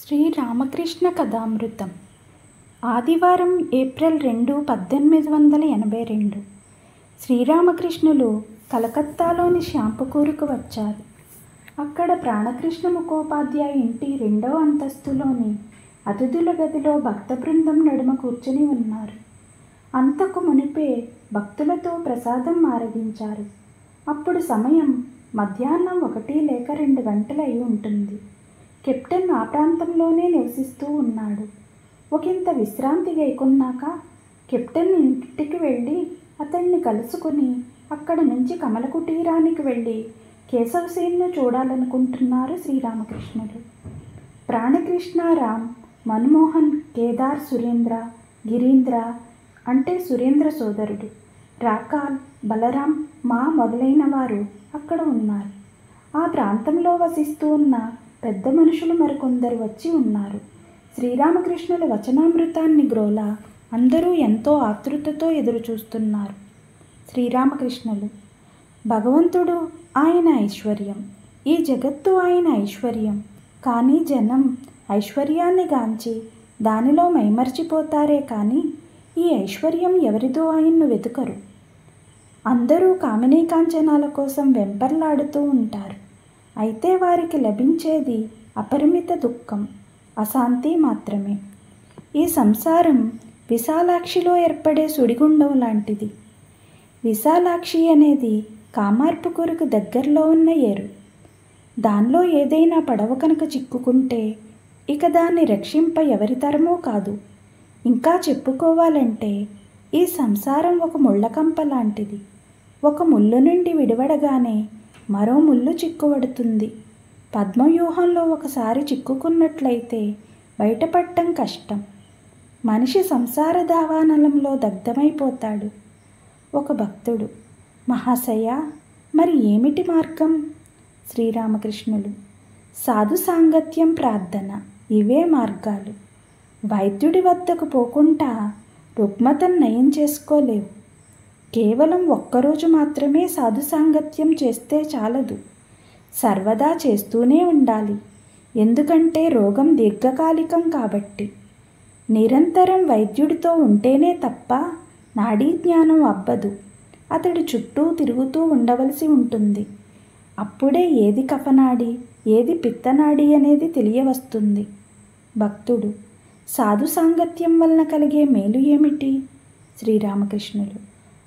శ్రీ రామకృష్ణ కథామృతం. ఆదివారం ఏప్రిల్ 2, 1882. శ్రీరామకృష్ణులు కలకత్తాలోని శ్యాంపుకూరుకు వచ్చారు. అక్కడ ప్రాణకృష్ణ ముఖోపాధ్యాయ ఇంటి 2వ అంతస్తులోని అతిథుల గదిలో భక్త బృందం నడుమ కూర్చుని ఉన్నారు. అంతకు మునిపే భక్తులతో ప్రసాదం ఆరగించారు. అప్పుడు సమయం మధ్యాహ్నం 1 లేక 2 గంటలు అయి ఉంటుంది. కెప్టెన్ ఆ ప్రాంతంలోనే నివసిస్తూ ఉన్నాడు. ఒకంత విశ్రాంతి గైకొన్నాక కెప్టెన్ ఇంటికి వెళ్ళి అతన్ని కలుసుకుని అక్కడ నుంచి కమల కుటీరానికి వెళ్ళి కేశవసేన్ను చూడాలనుకుంటున్నారు శ్రీరామకృష్ణుడు. ప్రాణకృష్ణ, రామ్, మన్మోహన్, కేదార్, సురేంద్ర, గిరీంద్ర అంటే సురేంద్ర సోదరుడు, రాకాల్, బలరాం, మా మొదలైన వారు అక్కడ ఉన్నారు. ఆ ప్రాంతంలో వసిస్తూ ఉన్న పెద్ద మనుషులు మరికొందరు వచ్చి ఉన్నారు. శ్రీరామకృష్ణుల వచనామృతాన్ని గ్రోల అందరూ ఎంతో ఆతృతతో ఎదురు చూస్తున్నారు. శ్రీరామకృష్ణులు: భగవంతుడు ఆయన ఐశ్వర్యం, ఈ జగత్తు ఆయన ఐశ్వర్యం. కానీ జనం ఐశ్వర్యాన్ని గాంచి దానిలో మైమర్చిపోతారే కానీ ఈ ఐశ్వర్యం ఎవరిదో ఆయన్ను వెతుకరు. అందరూ కామినీ కాంచనాల కోసం వెంపర్లాడుతూ ఉంటారు. అయితే వారికి లభించేది అపరిమిత దుఃఖం, అశాంతి మాత్రమే. ఈ సంసారం విశాలాక్షిలో ఏర్పడే సుడిగుండం లాంటిది. విశాలాక్షి అనేది కామార్పుకూరుకు దగ్గరలో ఉన్న ఏరు. దానిలో ఏదైనా పడవ కనుక చిక్కుకుంటే ఇక దాన్ని రక్షింప ఎవరి తరమూ కాదు. ఇంకా చెప్పుకోవాలంటే ఈ సంసారం ఒక ముళ్ళకంప లాంటిది. ఒక ముళ్ళు నుండి విడివడగానే మరో ముళ్ళు చిక్కుబడుతుంది. పద్మవ్యూహంలో ఒకసారి చిక్కుకున్నట్లయితే బయటపడటం కష్టం. మనిషి సంసార దావానలంలో దగ్ధమైపోతాడు. ఒక భక్తుడు: మహాశయ, మరి ఏమిటి మార్గం? శ్రీరామకృష్ణులు: సాధు సాంగత్యం, ప్రార్థన, ఇవే మార్గాలు. వైద్యుడి వద్దకు పోకుండా రుగ్మతను నయం చేసుకోలేవు. కేవలం ఒక్కరోజు మాత్రమే సాధు సాంగత్యం చేస్తే చాలదు, సర్వదా చేస్తూనే ఉండాలి. ఎందుకంటే రోగం దీర్ఘకాలికం కాబట్టి. నిరంతరం వైద్యుడితో ఉంటేనే తప్ప నాడీ జ్ఞానం అబ్బదు. అతడి చుట్టూ తిరుగుతూ ఉండవలసి ఉంటుంది. అప్పుడే ఏది కఫనాడి, ఏది పిత్తనాడి అనేది తెలియవస్తుంది. భక్తుడు: సాధు సాంగత్యం వలన కలిగే మేలు ఏమిటి? శ్రీరామకృష్ణులు: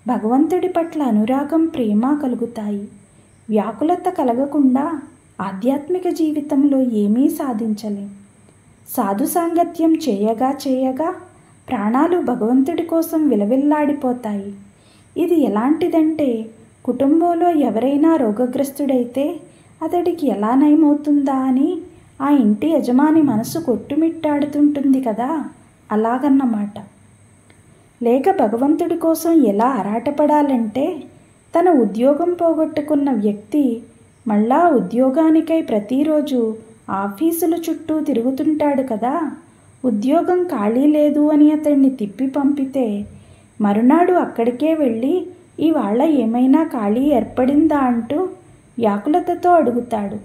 భగవంతుడి పట్ల అనురాగం, ప్రేమ కలుగుతాయి. వ్యాకులత కలగకుండా ఆధ్యాత్మిక జీవితంలో ఏమీ సాధించలేం. సాధు సాంగత్యం చేయగా ప్రాణాలు భగవంతుడి కోసం విలవిల్లాడిపోతాయి. ఇది ఎలాంటిదంటే, కుటుంబంలో ఎవరైనా రోగగ్రస్తుడైతే అతడికి ఎలా నయమవుతుందా అని ఆ ఇంటి యజమాని మనసు కొట్టుమిట్టాడుతుంటుంది కదా, అలాగన్నమాట. లేక భగవంతుడి కోసం ఎలా ఆరాటపడాలంటే, తన ఉద్యోగం పోగొట్టుకున్న వ్యక్తి మళ్ళా ఉద్యోగానికై ప్రతిరోజు ఆఫీసుల చుట్టూ తిరుగుతుంటాడు కదా. ఉద్యోగం ఖాళీ లేదు అని అతన్ని తిప్పి పంపితే మరునాడు అక్కడికే వెళ్ళి ఇవాళ ఏమైనా ఖాళీ ఏర్పడిందా అంటూ వ్యాకులతతో అడుగుతాడు.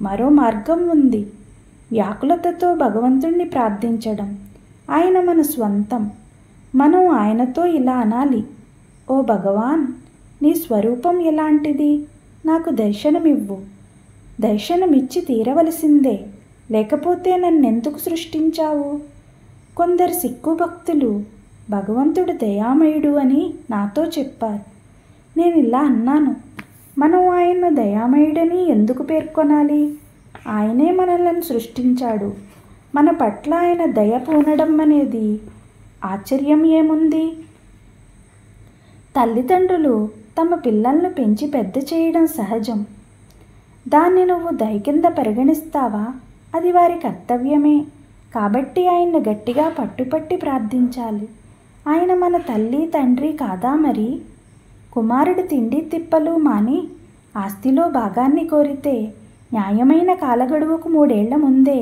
మరో మార్గం ఉంది. వ్యాకులతతో భగవంతుణ్ణి ప్రార్థించడం. ఆయన మన స్వంతం. మనం ఆయనతో ఇలా అనాలి: ఓ భగవాన్, నీ స్వరూపం ఎలాంటిది? నాకు దర్శనమివ్వు. దర్శనమిచ్చి తీరవలసిందే, లేకపోతే నన్నెందుకు సృష్టించావు? కొందరు సిక్కు భక్తులు భగవంతుడు దయామయుడు అని నాతో చెప్పారు. నేను ఇలా అన్నాను: మనం ఆయన్ను దయామయుడని ఎందుకు పేర్కొనాలి? ఆయనే మనల్ని సృష్టించాడు. మన పట్ల ఆయన దయ పూనడం అనేది ఆశ్చర్యం ఏముంది? తల్లిదండ్రులు తమ పిల్లలను పెంచి పెద్ద చేయడం సహజం. దాన్ని నువ్వు దయ కింద పరిగణిస్తావా? అది వారి కర్తవ్యమే. కాబట్టి ఆయన్ని గట్టిగా పట్టుపట్టి ప్రార్థించాలి. ఆయన మన తల్లి తండ్రి కాదా మరి? కుమారుడు తిండి తిప్పలు మాని ఆస్తిలో భాగాన్ని కోరితే న్యాయమైన కాలగడువుకు 3 ఏళ్ల ముందే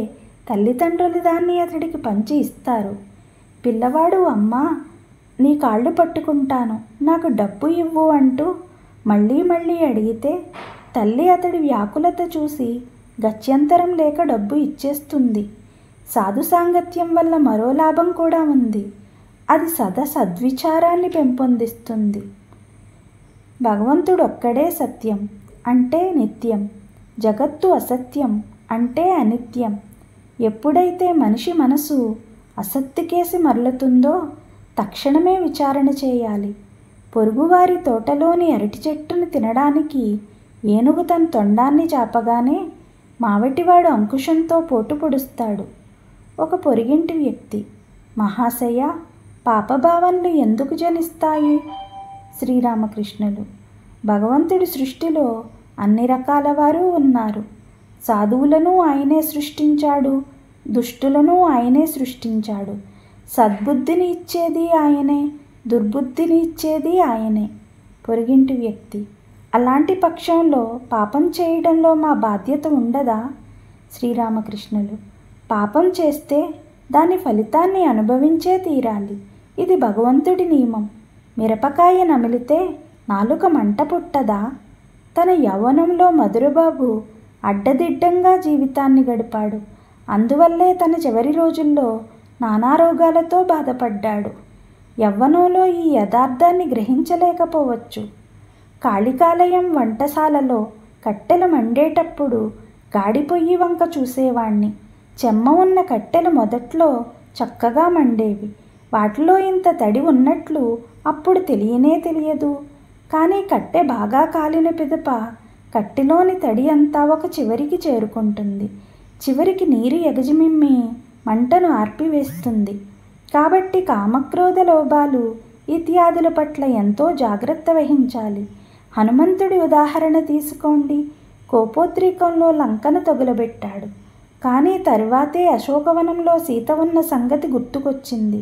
తల్లిదండ్రులు దాన్ని అతడికి పంచి ఇస్తారు. పిల్లవాడు అమ్మా నీ కాళ్ళు పట్టుకుంటాను, నాకు డబ్బు ఇవ్వు అంటూ మళ్ళీ మళ్ళీ అడిగితే తల్లి అతడి వ్యాకులత చూసి గత్యంతరం లేక డబ్బు ఇచ్చేస్తుంది. సాధు సాంగత్యం వల్ల మరో లాభం కూడా ఉంది. అది సద్విచారాన్ని పెంపొందిస్తుంది. భగవంతుడు ఒక్కడే సత్యం అంటే నిత్యం, జగత్తు అసత్యం అంటే అనిత్యం. ఎప్పుడైతే మనిషి మనసు అసత్తుకేసి మరలుతుందో తక్షణమే విచారణ చేయాలి. పొరుగువారి తోటలోని అరటి చెట్టును తినడానికి ఏనుగు తన తొండాన్ని చాపగానే మావటివాడు అంకుశంతో పోటు పొడుస్తాడు. ఒక పొరిగింటి వ్యక్తి: మహాశయ, పాపభావనలు ఎందుకు జనిస్తాయి? శ్రీరామకృష్ణులు: భగవంతుడి సృష్టిలో అన్ని రకాల వారు ఉన్నారు. సాధువులను ఆయనే సృష్టించాడు, దుష్టులను ఆయనే సృష్టించాడు. సద్బుద్ధిని ఇచ్చేది ఆయనే, దుర్బుద్ధిని ఇచ్చేది ఆయనే. పొరిగింటి వ్యక్తి: అలాంటి పక్షంలో పాపం చేయడంలో మా బాధ్యత ఉండదా? శ్రీరామకృష్ణులు: పాపం చేస్తే దాని ఫలితాన్ని అనుభవించే తీరాలి. ఇది భగవంతుడి నియమం. మిరపకాయ నమిలితే నాలుక మంట పుట్టదా? తన యవ్వనంలో మధురబాబు అడ్డదిడ్డంగా జీవితాన్ని గడిపాడు. అందువల్లే తన చివరి రోజుల్లో నానా రోగాలతో బాధపడ్డాడు. యవ్వనంలో ఈ యథార్థాన్ని గ్రహించలేకపోవచ్చు. కాళికాలయం వంటశాలలో కట్టెలు మండేటప్పుడు గాడిపొయ్యి వంక చూసేవాణ్ణి. చెమ్మ ఉన్న కట్టెలు మొదట్లో చక్కగా మండేవి. వాటిలో ఇంత తడి ఉన్నట్లు అప్పుడు తెలియనే తెలియదు. కానీ కట్టె బాగా కాలిన పిదప కట్టెలోని తడి అంతా ఒక చివరికి చేరుకుంటుంది. చివరికి నీరు ఎగజిమిమ్మి మంటను ఆర్పివేస్తుంది. కాబట్టి కామక్రోధ లోభాలు ఇత్యాదుల పట్ల ఎంతో జాగ్రత్త వహించాలి. హనుమంతుడి ఉదాహరణ తీసుకోండి. కోపోద్రేకంలో లంకను తగులబెట్టాడు. కానీ తరువాతే అశోకవనంలో సీత ఉన్న సంగతి గుర్తుకొచ్చింది.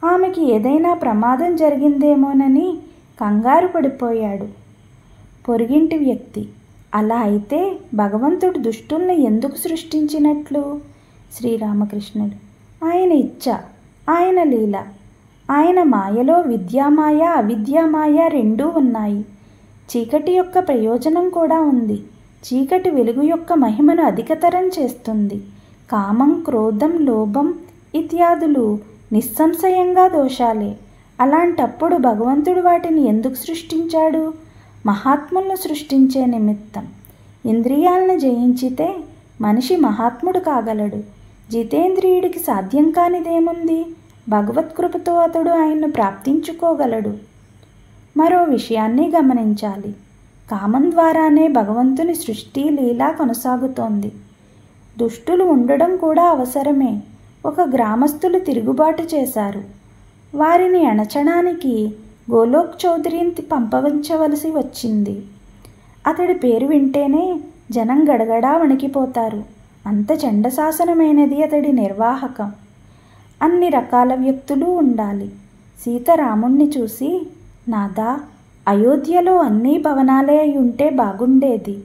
ఆమెకి ఏదైనా ప్రమాదం జరిగిందేమోనని కంగారు పడిపోయాడు. పొరిగింటి వ్యక్తి: అలా అయితే భగవంతుడు దుష్టుల్ని ఎందుకు సృష్టించినట్లు? శ్రీరామకృష్ణుడు: ఆయన ఇచ్చ, ఆయన లీల. ఆయన మాయలో విద్యామాయ అవిద్యామాయ రెండూ ఉన్నాయి. చీకటి యొక్క ప్రయోజనం కూడా ఉంది. చీకటి వెలుగు యొక్క మహిమను అధికతరం చేస్తుంది. కామం, క్రోధం, లోభం ఇత్యాదులు నిస్సంశయంగా దోషాలే. అలాంటప్పుడు భగవంతుడు వాటిని ఎందుకు సృష్టించాడు? మహాత్ములను సృష్టించే నిమిత్తం. ఇంద్రియాలను జయించితే మనిషి మహాత్ముడు కాగలడు. జితేంద్రియుడికి సాధ్యం కానిదేముంది? భగవత్కృపతో అతడు ఆయన్ను ప్రాప్తించుకోగలడు. మరో విషయాన్ని గమనించాలి. కామం ద్వారానే భగవంతుని సృష్టి లీలా కొనసాగుతోంది. దుష్టులు ఉండడం కూడా అవసరమే. ఒక గ్రామస్తులు తిరుగుబాటు చేశారు. వారిని అణచడానికి గోలోక్ చౌదరిని పంపవలసి వచ్చింది. అతడి పేరు వింటేనే జనం గడగడా వణికిపోతారు. అంత చండశాసనమైనది అతడి నిర్వాహకం. అన్ని రకాల వ్యక్తులు ఉండాలి. సీత రాముణ్ణి చూసి, నాదా, అయోధ్యలో అన్నీ భవనాలే అయి ఉంటే బాగుండేది.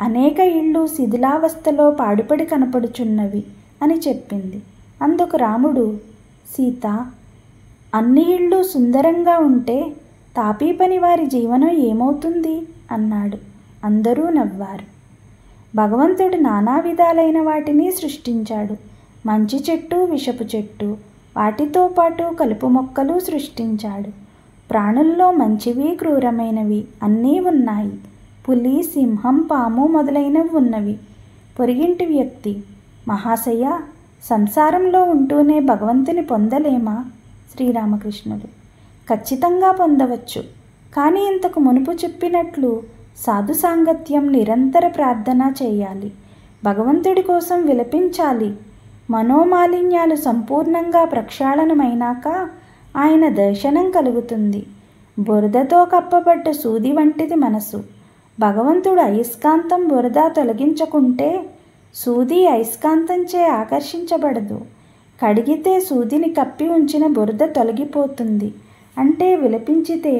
అనేక ఇళ్ళు శిథిలావస్థలో పాడుపడి కనపడుచున్నవి అని చెప్పింది. అందుకు రాముడు, సీత, అన్ని ఇళ్ళు సుందరంగా ఉంటే తాపీ పని వారి జీవనం ఏమవుతుంది అన్నాడు. అందరూ నవ్వారు. భగవంతుడు నానా విధాలైన వాటిని సృష్టించాడు. మంచి చెట్టు, విషపు చెట్టు, వాటితో పాటు కలుపు మొక్కలు సృష్టించాడు. ప్రాణుల్లో మంచివి, క్రూరమైనవి అన్నీ ఉన్నాయి. పులి, సింహం, పాము మొదలైనవి ఉన్నవి. పొరిగింటి వ్యక్తి: మహాశయ, సంసారంలో ఉంటూనే భగవంతుని పొందలేమా? శ్రీరామకృష్ణుడు: ఖచ్చితంగా పొందవచ్చు. కానీ ఇంతకు మునుపు చెప్పినట్లు సాధు సాంగత్యం, నిరంతర ప్రార్థన చేయాలి. భగవంతుడి కోసం విలపించాలి. మనోమాలిన్యాలు సంపూర్ణంగా ప్రక్షాళనమైనాక ఆయన దర్శనం కలుగుతుంది. బురదతో కప్పబడ్డ సూది వంటిది మనసు. భగవంతుడు అయస్కాంతం బురద తొలగించకుంటే సూది అయస్కాంతంచే ఆకర్షించబడదు. కడిగితే సూదిని కప్పి ఉంచిన బురద తొలగిపోతుంది. అంటే విలపించితే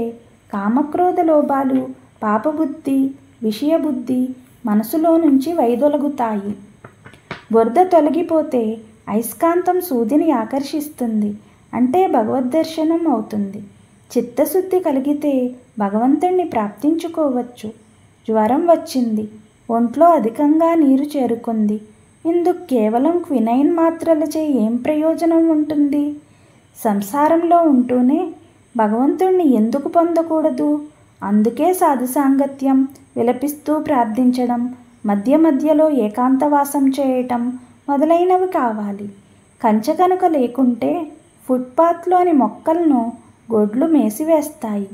కామక్రోధ లోభాలు, పాపబుద్ధి, విషయబుద్ధి మనసులో నుంచి వైదొలగుతాయి. బురద తొలగిపోతే అయస్కాంతం సూదిని ఆకర్షిస్తుంది. అంటే భగవద్దర్శనం అవుతుంది. చిత్తశుద్ధి కలిగితే భగవంతుణ్ణి ప్రాప్తించుకోవచ్చు. జ్వరం వచ్చింది, ఒంట్లో అధికంగా నీరు చేరుకుంది. ఇందుకు కేవలం క్వినైన్ మాత్రలచే ఏం ప్రయోజనం ఉంటుంది? సంసారంలో ఉంటూనే భగవంతుణ్ణి ఎందుకు పొందకూడదు? అందుకే సాధు సాంగత్యం, విలపిస్తూ ప్రార్థించడం, మధ్య మధ్యలో ఏకాంతవాసం చేయటం మొదలైనవి కావాలి. కంచె కనుక లేకుంటే ఫుట్పాత్లోని మొక్కలను గొడ్లు మేసివేస్తాయి.